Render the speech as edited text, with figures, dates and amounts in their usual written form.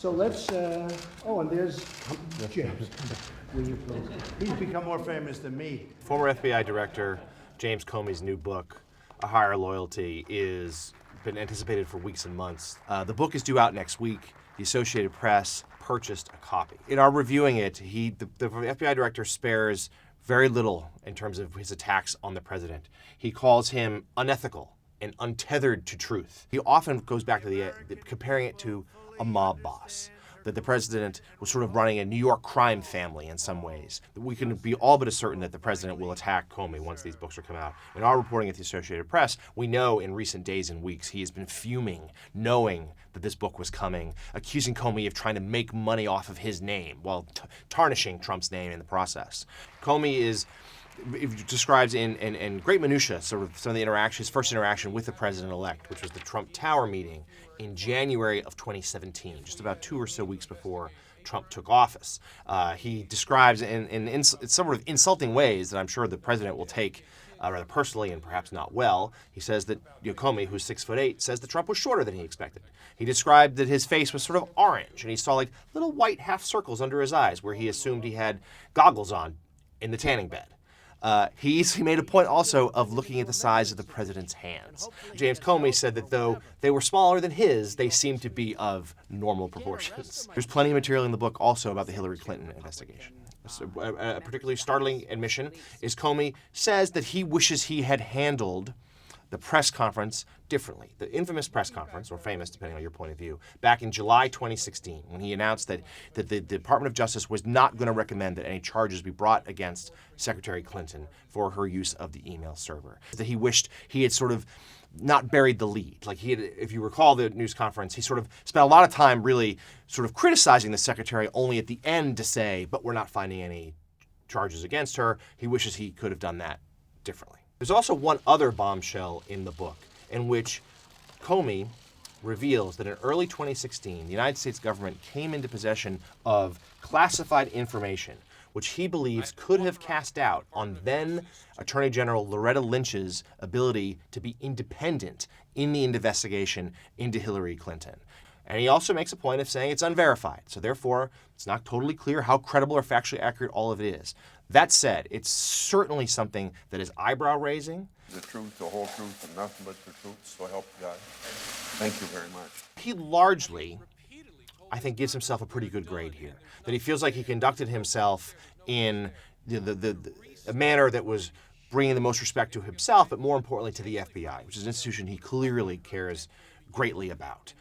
So let's, oh, and there's James. Will you please? He's become more famous than me. Former FBI Director James Comey's new book, A Higher Loyalty, is been anticipated for weeks and months. The book is due out next week. The Associated Press purchased a copy. In our reviewing it, the FBI Director spares very little in terms of his attacks on the president. He calls him unethical and untethered to truth. He often goes back to comparing it to a mob boss, that the president was sort of running a New York crime family in some ways. We can be all but as certain that the president will attack Comey once these books are come out. In our reporting at the Associated Press, we know in recent days and weeks he has been fuming, knowing that this book was coming, accusing Comey of trying to make money off of his name while tarnishing Trump's name in the process. Comey describes in great minutia sort of some of the interactions, his first interaction with the president-elect, which was the Trump Tower meeting in January of 2017, just about 2 or so weeks before Trump took office. He describes in sort of insulting ways that I'm sure the president will take rather personally and perhaps not well. He says that Comey, who's 6'8", says that Trump was shorter than he expected. He described that his face was sort of orange, and he saw like little white half circles under his eyes where he assumed he had goggles on in the tanning bed. He made a point also of looking at the size of the president's hands. James Comey said that though they were smaller than his, they seemed to be of normal proportions. There's plenty of material in the book also about the Hillary Clinton investigation. A particularly startling admission is Comey says that he wishes he had handled the press conference differently. The infamous press conference, or famous depending on your point of view, back in July 2016, when he announced that the Department of Justice was not going to recommend that any charges be brought against Secretary Clinton for her use of the email server. That he wished he had sort of not buried the lead. Like he had, if you recall the news conference, he sort of spent a lot of time really sort of criticizing the secretary only at the end to say, but we're not finding any charges against her. He wishes he could have done that differently. There's also one other bombshell in the book in which Comey reveals that in early 2016, the United States government came into possession of classified information which he believes could have cast doubt on then Attorney General Loretta Lynch's ability to be independent in the investigation into Hillary Clinton. And he also makes a point of saying it's unverified, so therefore it's not totally clear how credible or factually accurate all of it is. That said, it's certainly something that is eyebrow-raising. The truth, the whole truth, and nothing but the truth, so help you God. Thank you very much. He largely, I think, gives himself a pretty good grade here. That he feels like he conducted himself in a manner that was bringing the most respect to himself, but more importantly to the FBI, which is an institution he clearly cares greatly about.